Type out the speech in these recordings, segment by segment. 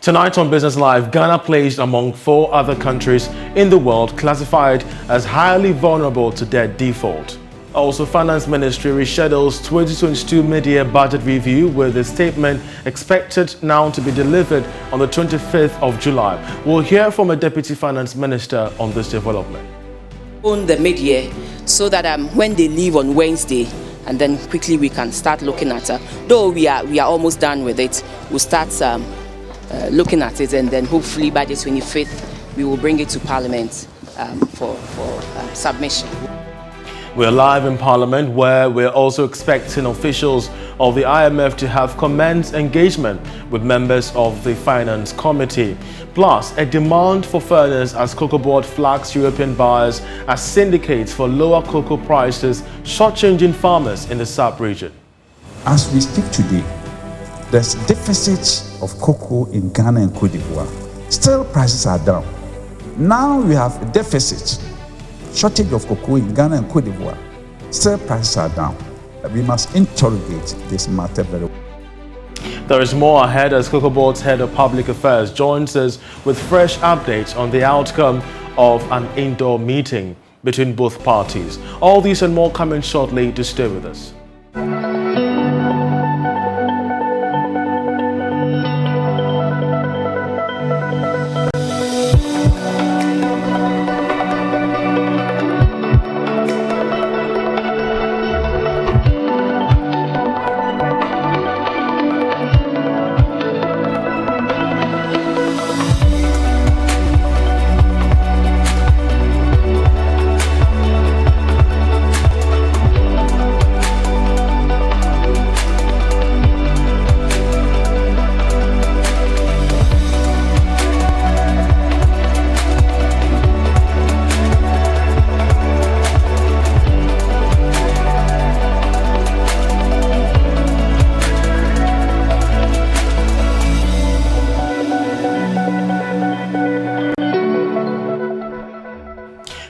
Tonight on Business Live, Ghana placed among 4 other countries in the world classified as highly vulnerable to debt default. Also, Finance Ministry reschedules 2022 mid-year budget review with a statement expected now to be delivered on the 25th of July. We'll hear from a Deputy Finance Minister on this development. On the mid-year, so that when they leave on Wednesday, and then quickly we can start looking at it. Though we are almost done with it, we'll start looking at it, and then hopefully by the 25th we will bring it to Parliament for submission. We're live in Parliament, where we're also expecting officials of the IMF to have commenced engagement with members of the Finance Committee. Plus, a demand for fairness as Cocoa Board flags European buyers as syndicates for lower cocoa prices, shortchanging farmers in the SAP region. As we speak today, there's deficits of cocoa in Ghana and Cote d'Ivoire. Still, prices are down. Now we have a deficit, shortage of cocoa in Ghana and Cote d'Ivoire. Still, prices are down. We must interrogate this matter very well. There is more ahead as Cocoa Board's Head of Public Affairs joins us with fresh updates on the outcome of an indoor meeting between both parties. All these and more coming shortly. To stay with us.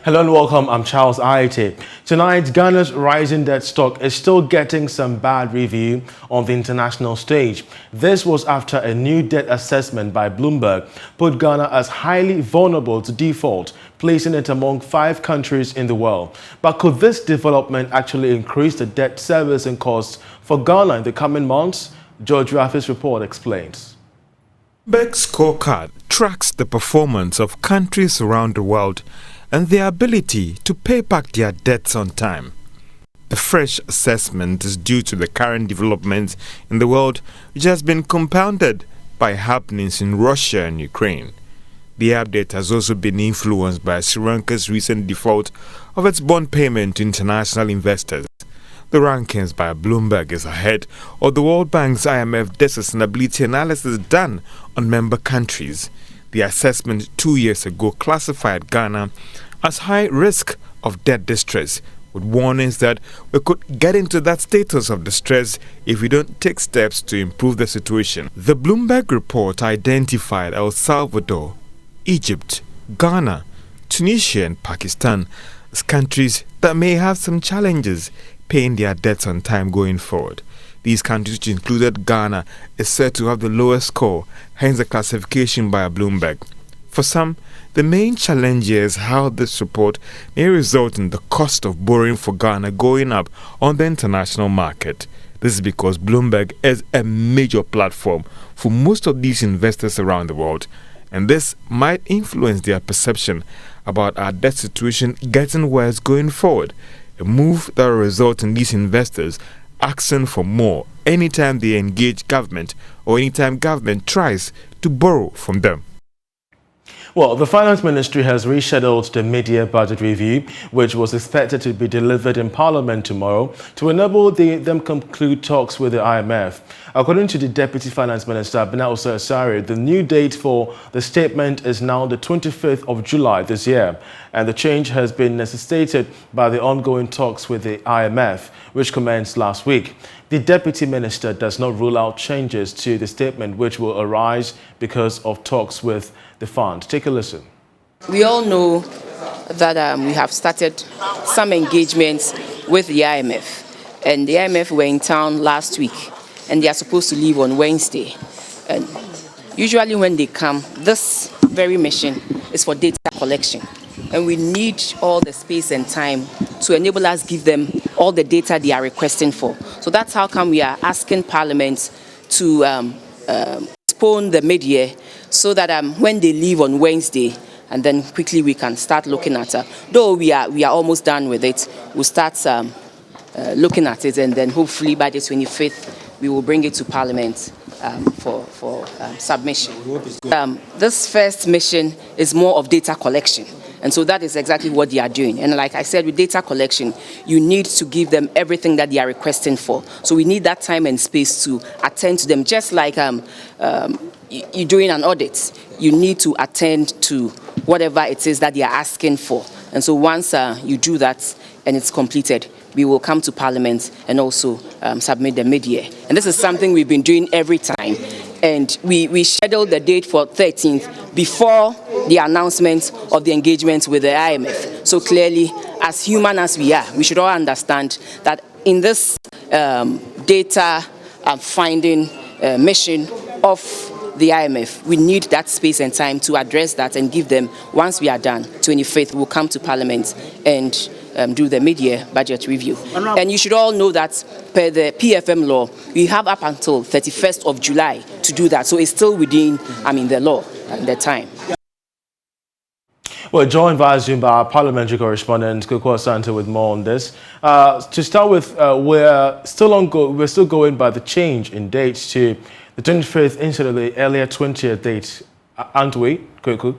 Hello and welcome, I'm Charles Ayitey. Tonight, Ghana's rising debt stock is still getting some bad review on the international stage. This was after a new debt assessment by Bloomberg put Ghana as highly vulnerable to default, placing it among 5 countries in the world. But could this development actually increase the debt servicing costs for Ghana in the coming months? George Rafi's report explains. Bloomberg's scorecard tracks the performance of countries around the world and their ability to pay back their debts on time. The fresh assessment is due to the current developments in the world, which has been compounded by happenings in Russia and Ukraine. The update has also been influenced by Sri Lanka's recent default of its bond payment to international investors. The rankings by Bloomberg is ahead of the World Bank's IMF debt sustainability analysis done on member countries. The assessment 2 years ago classified Ghana as high risk of debt distress, with warnings that we could get into that status of distress if we don't take steps to improve the situation. The Bloomberg report identified El Salvador, Egypt, Ghana, Tunisia and Pakistan as countries that may have some challenges paying their debts on time going forward. These countries, which included Ghana, is said to have the lowest score, hence the classification by Bloomberg. For some, the main challenge is how this report may result in the cost of borrowing for Ghana going up on the international market. This is because Bloomberg is a major platform for most of these investors around the world, and this might influence their perception about our debt situation getting worse going forward, a move that will result in these investors asking for more anytime they engage government or anytime government tries to borrow from them. Well, the Finance Ministry has rescheduled the mid-year budget review, which was expected to be delivered in Parliament tomorrow, to enable them conclude talks with the IMF. According to the Deputy Finance Minister, Asari, the new date for the statement is now the 25th of July this year, and the change has been necessitated by the ongoing talks with the IMF, which commenced last week. The Deputy Minister does not rule out changes to the statement which will arise because of talks with the fund. Take a listen. We all know that we have started some engagements with the IMF, and the IMF were in town last week, and they are supposed to leave on Wednesday. And Usually when they come, this very mission is for data collection. And we need all the space and time to enable us give them all the data they are requesting for. So that's how come we are asking Parliament to postpone the mid-year so that when they leave on Wednesday, and then quickly we can start looking at it. Though we are almost done with it, we'll start looking at it, and then hopefully by the 25th we will bring it to Parliament for submission. This first mission is more of data collection. And so that is exactly what they are doing. And like I said, with data collection, you need to give them everything that they are requesting for. So we need that time and space to attend to them. Just like you're doing an audit, you need to attend to whatever it is that they are asking for. And so once you do that and it's completed, we will come to Parliament and also submit the mid-year. And this is something we've been doing every time. And we scheduled the date for 13th before the announcement of the engagement with the IMF. So clearly, as human as we are, we should all understand that in this data finding mission of the IMF, we need that space and time to address that and give them, once we are done, 25th, we'll come to Parliament and do the mid-year budget review. And you should all know that per the PFM law, we have up until 31st of July to do that. So it's still within, the law and the time. Well, joined via Zoom by our parliamentary correspondent, Koko Asante, with more on this. To start with, we're still going by the change in dates to the 25th instead of the earlier 20th date, aren't we, Koko?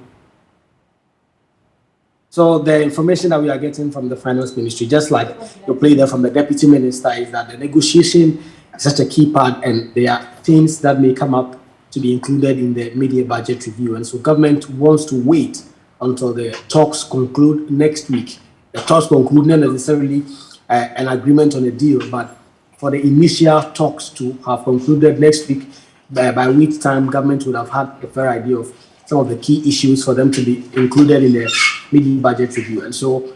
So the information that we are getting from the Finance Ministry, just like you played there from the Deputy Minister, is that the negotiation is such a key part, and there are things that may come up to be included in the mid-year budget review. And so government wants to wait until the talks conclude next week. The talks conclude not necessarily an agreement on a deal, but for the initial talks to have concluded next week, by which time government would have had a fair idea of some of the key issues for them to be included in the mid-year budget review. And so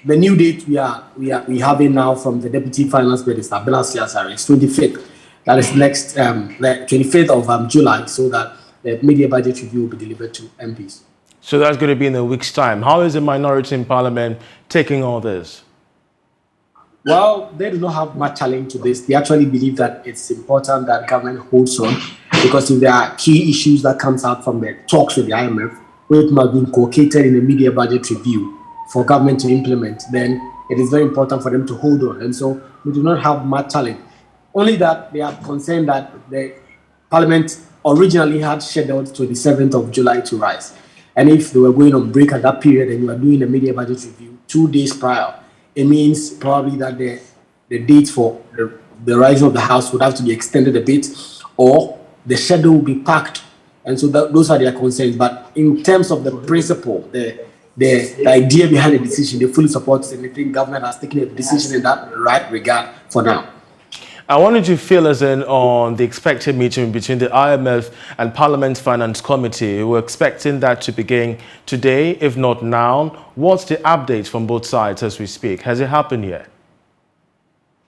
the new date we having now from the Deputy Finance Minister, Bernard Siasare, is 25th. That is next, the 25th of July, so that the mid-year budget review will be delivered to MPs. So that's going to be in a week's time. How is the minority in Parliament taking all this? Well, they do not have much challenge to this. They actually believe that it's important that government holds on, because if there are key issues that comes out from the talks with the IMF, which must be inculcated in the mid-year budget review for government to implement, then it is very important for them to hold on. And so we do not have much challenge. Only that they are concerned that the Parliament originally had scheduled 27th of July to rise. And if they were going on break at that period and you are doing the mid-year budget review 2 days prior, it means probably that the date for the rising of the House would have to be extended a bit, or the schedule will be packed. And so those are their concerns. But in terms of the principle, the idea behind the decision, they fully support it, and they think government has taken a decision in that right regard for now. I wanted to fill us in on the expected meeting between the IMF and Parliament's Finance Committee. We're expecting that to begin today, if not now. What's the update from both sides as we speak? Has it happened yet?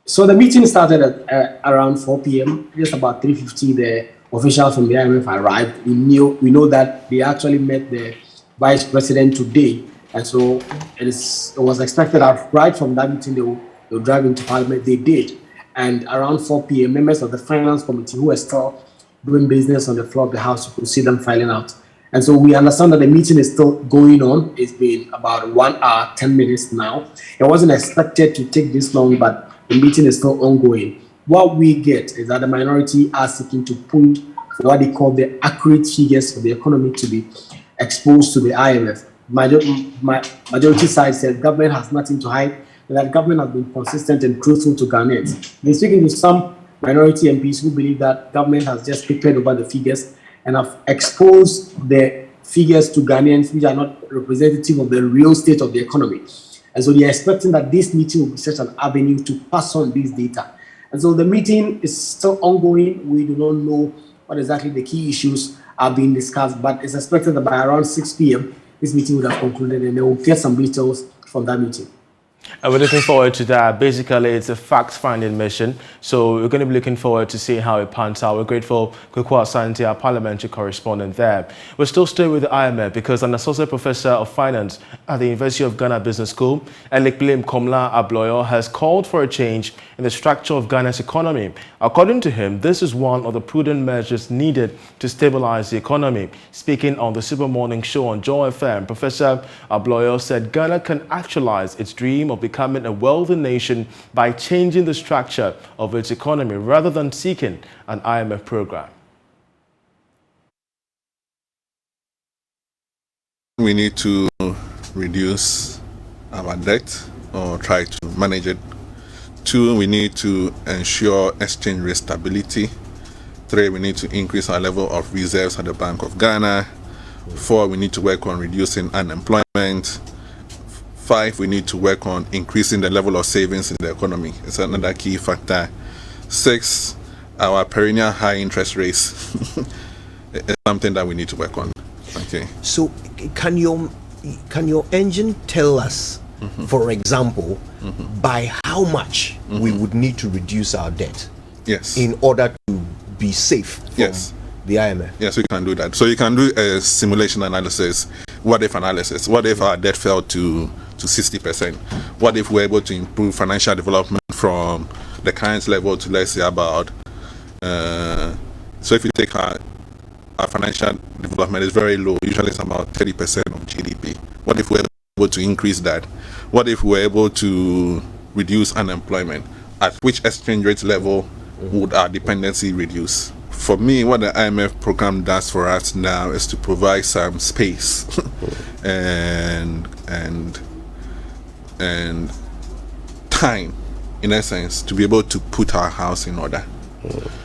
So the meeting started at around 4 p.m. Just about 3:50, the officials from the IMF arrived. We know that they actually met the Vice President today. And so it was expected that right from that meeting they will drive into Parliament. They did. And around 4 p.m., members of the Finance Committee who were still doing business on the floor of the House, you could see them filing out. And so we understand that the meeting is still going on. It's been about 1 hour, 10 minutes now. It wasn't expected to take this long, but the meeting is still ongoing. What we get is that the minority are seeking to put what they call the accurate figures for the economy to be exposed to the IMF. Majority side says government has nothing to hide, that government has been consistent and truthful to Ghanaians. We're speaking to some minority MPs who believe that government has just prepared over the figures and have exposed the figures to Ghanaians which are not representative of the real state of the economy. And so they are expecting that this meeting will be such an avenue to pass on this data. And so the meeting is still ongoing. We do not know what exactly the key issues are being discussed, but it's expected that by around 6 p.m., this meeting would have concluded and they will get some details from that meeting. And we're looking forward to that. Basically, it's a fact-finding mission. So we're going to be looking forward to see how it pans out. We're grateful Kukwa Asante, our parliamentary correspondent there. We're still staying with the IMF because an associate professor of finance at the University of Ghana Business School, Elikblem Komla Abloyo, has called for a change in the structure of Ghana's economy. According to him, this is one of the prudent measures needed to stabilize the economy. Speaking on the Super Morning Show on Joy FM, Professor Abloyo said Ghana can actualize its dream of becoming a wealthy nation by changing the structure of its economy rather than seeking an IMF program. We need to reduce our debt or try to manage it. 2, we need to ensure exchange rate stability. 3, we need to increase our level of reserves at the Bank of Ghana. 4, we need to work on reducing unemployment. 5, we need to work on increasing the level of savings in the economy. It's another key factor. 6, our perennial high interest rates is something that we need to work on. Okay. So can your engine tell us, for example, by how much we would need to reduce our debt? Yes. In order to be safe from the IMF? Yes, we can do that. So you can do a simulation analysis, what if analysis. What if our debt fell to 60%? What if we're able to improve financial development from the current level to, let's say, about so if you take our financial development is very low, usually it's about 30% of GDP. What if we're able to increase that? What if we're able to reduce unemployment? At which exchange rate level would our dependency reduce? For me, what the IMF program does for us now is to provide some space and time, in essence, to be able to put our house in order.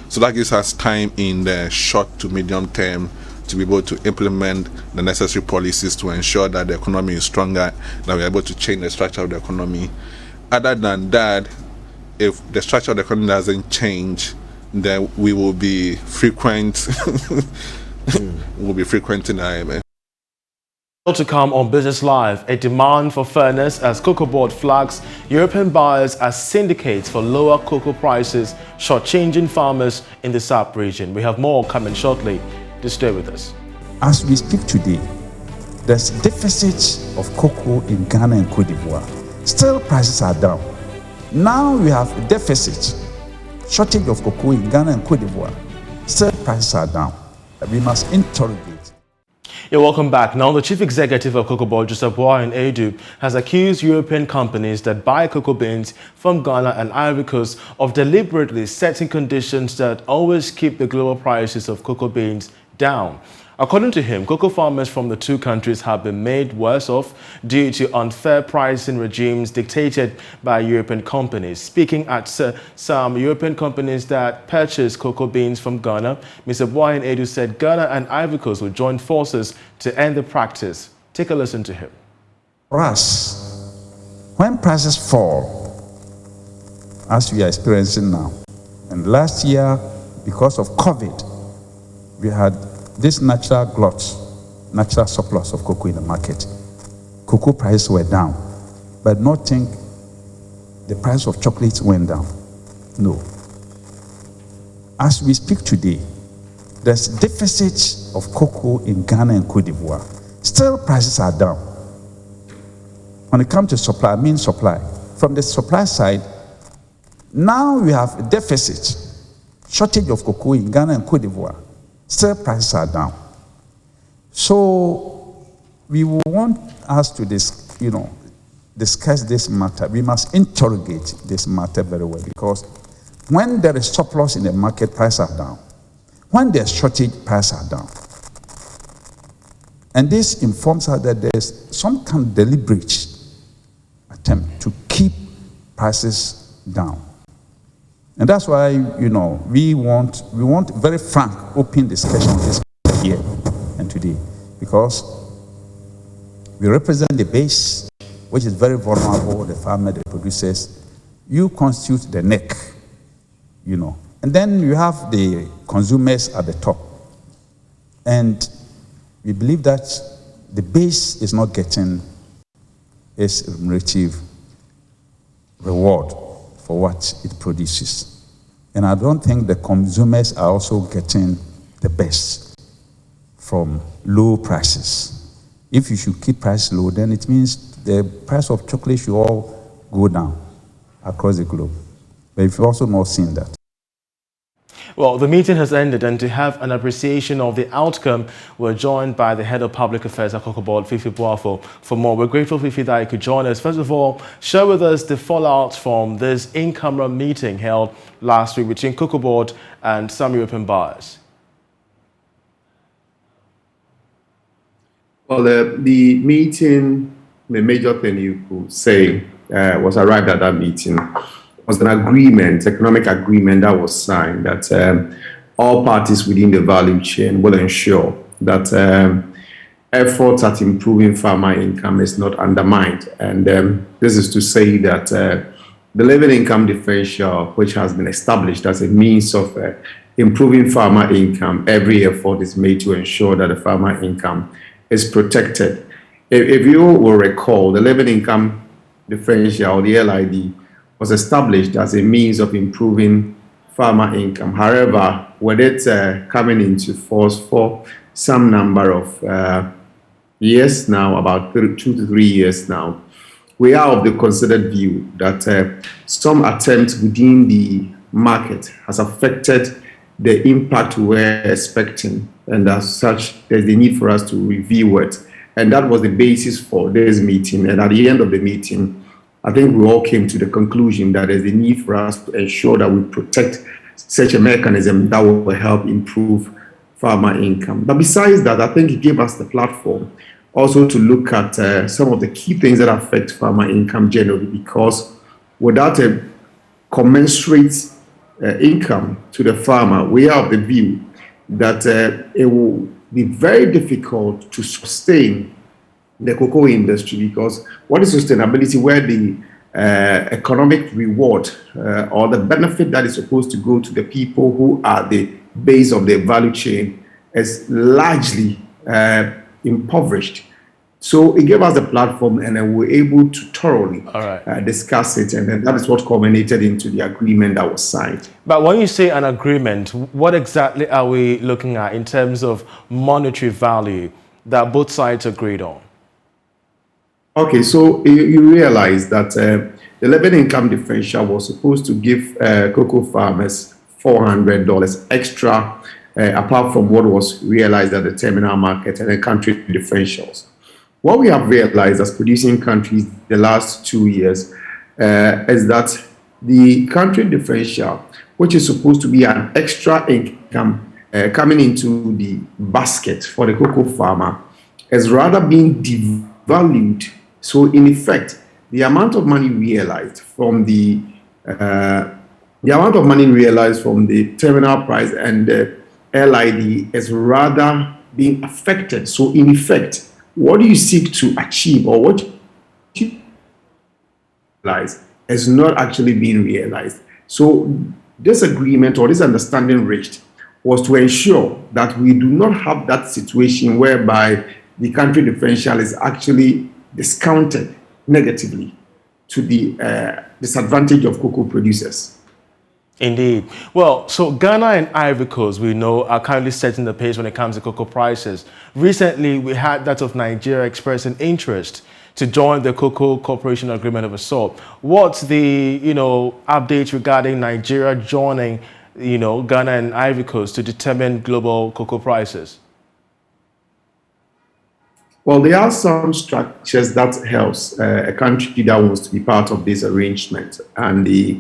So that gives us time in the short to medium term to be able to implement the necessary policies to ensure that the economy is stronger, that we're able to change the structure of the economy. Other than that, if the structure of the economy doesn't change, then we will be frequent. We'll be frequenting IMF. To come on Business Live, a demand for fairness as Cocoa Board flags European buyers as syndicates for lower cocoa prices, shortchanging farmers in the SAP region. We have more coming shortly. To stay with us. As we speak today, there's deficit of cocoa in Ghana and Cote d'Ivoire. Still, prices are down. Now we have a deficit, shortage of cocoa in Ghana and Cote d'Ivoire. Still, prices are down. We must interrogate. You're welcome back. Now, the chief executive of Cocoa Board, Ayitey Edu, has accused European companies that buy cocoa beans from Ghana and Ivory Coast of deliberately setting conditions that always keep the global prices of cocoa beans down. According to him, cocoa farmers from the two countries have been made worse off due to unfair pricing regimes dictated by European companies. Speaking at some European companies that purchase cocoa beans from Ghana, Mr. Ayitey Edu said Ghana and Ivory Coast will join forces to end the practice. Take a listen to him. For us, when prices fall, as we are experiencing now, and last year, because of COVID, we had this natural glut, natural surplus of cocoa in the market. Cocoa prices were down, but not think the price of chocolates went down. No. As we speak today, there's deficit of cocoa in Ghana and Cote d'Ivoire. Still, prices are down. When it comes to supply, I mean supply. From the supply side, now we have a deficit, shortage of cocoa in Ghana and Cote d'Ivoire. Still, prices are down. So we want us to discuss this matter. We must interrogate this matter very well, because when there is surplus in the market, prices are down. When there's shortage, prices are down. And this informs us that there's some kind of deliberate attempt to keep prices down. And that's why, we want very frank, open discussion on this here and today, because we represent the base, which is very vulnerable, the farmer, the producers. You constitute the neck, and then you have the consumers at the top. And we believe that the base is not getting its remunerative reward for what it produces. And I don't think the consumers are also getting the best from low prices. If you should keep prices low, then it means the price of chocolate should all go down across the globe. But we've also not seen that. Well, the meeting has ended, and to have an appreciation of the outcome, we're joined by the Head of Public Affairs at Cocoa Board, Fifi Boafo, for more. We're grateful, Fifi, that you could join us. First of all, share with us the fallout from this in-camera meeting held last week between Cocoa Board and some European buyers. Well, the meeting, the major thing you could say was arrived at that meeting was an agreement, economic agreement that was signed that all parties within the value chain will ensure that efforts at improving farmer income is not undermined. And this is to say that the living income differential, which has been established as a means of improving farmer income, every effort is made to ensure that the farmer income is protected. If you will recall, the living income differential, the LID, was established as a means of improving farmer income. However, with it coming into force for some number of years now, about 2 to 3 years now, we are of the considered view that some attempts within the market has affected the impact we were expecting, and as such, there's the need for us to review it. And that was the basis for this meeting. And at the end of the meeting, I think we all came to the conclusion that there's a need for us to ensure that we protect such a mechanism that will help improve farmer income. But besides that, I think it gave us the platform also to look at some of the key things that affect farmer income generally, because without a commensurate income to the farmer, we are of the view that it will be very difficult to sustain the cocoa industry, because what is sustainability where the economic reward or the benefit that is supposed to go to the people who are the base of the value chain is largely impoverished. So it gave us the platform, and then we were able to thoroughly discuss it, and then that is what culminated into the agreement that was signed. But when you say an agreement, what exactly are we looking at in terms of monetary value that both sides agreed on? Okay, so you realize that the living income differential was supposed to give cocoa farmers $400 extra, apart from what was realized at the terminal market and the country differentials. What we have realized as producing countries the last 2 years is that the country differential, which is supposed to be an extra income coming into the basket for the cocoa farmer, is rather being devalued. So in effect, the amount of money realized from the terminal price and the LID is rather being affected. So in effect, what do you seek to achieve, or what you realize is not actually being realized. So this agreement or this understanding reached was to ensure that we do not have that situation whereby the country differential is actually discounted negatively to the disadvantage of cocoa producers. Indeed. Well, so Ghana and Ivory Coast, we know, are currently setting the pace when it comes to cocoa prices. Recently, we had that of Nigeria expressing interest to join the Cocoa Cooperation Agreement of a sort. What's the, update regarding Nigeria joining, Ghana and Ivory Coast to determine global cocoa prices? Well, there are some structures that helps a country that wants to be part of this arrangement. And the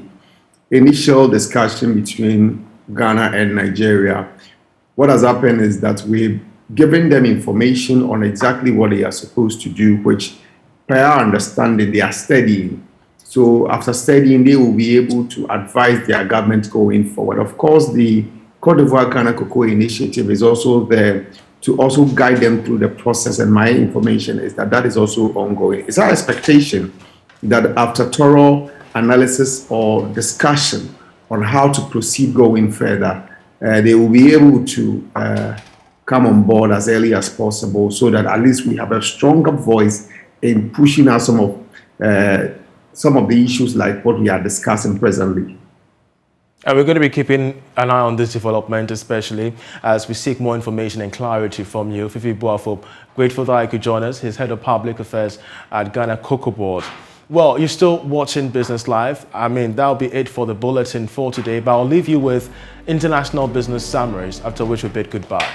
initial discussion between Ghana and Nigeria, what has happened is that we've given them information on exactly what they are supposed to do, which, per our understanding, they are studying. So after studying, they will be able to advise their government going forward. Of course, the Côte d'Ivoire Ghana Cocoa Initiative is also there to also guide them through the process, and my information is that that is also ongoing. It's our expectation that after thorough analysis or discussion on how to proceed going further, they will be able to come on board as early as possible, so that at least we have a stronger voice in pushing out some of some of the issues like what we are discussing presently. And we're going to be keeping an eye on this development, especially as we seek more information and clarity from you. Fifi Boafo, grateful that you could join us. He's Head of Public Affairs at Ghana Cocoa Board. Well, you're still watching Business Live. I mean, that'll be it for the bulletin for today, but I'll leave you with international business summaries, after which we bid goodbye.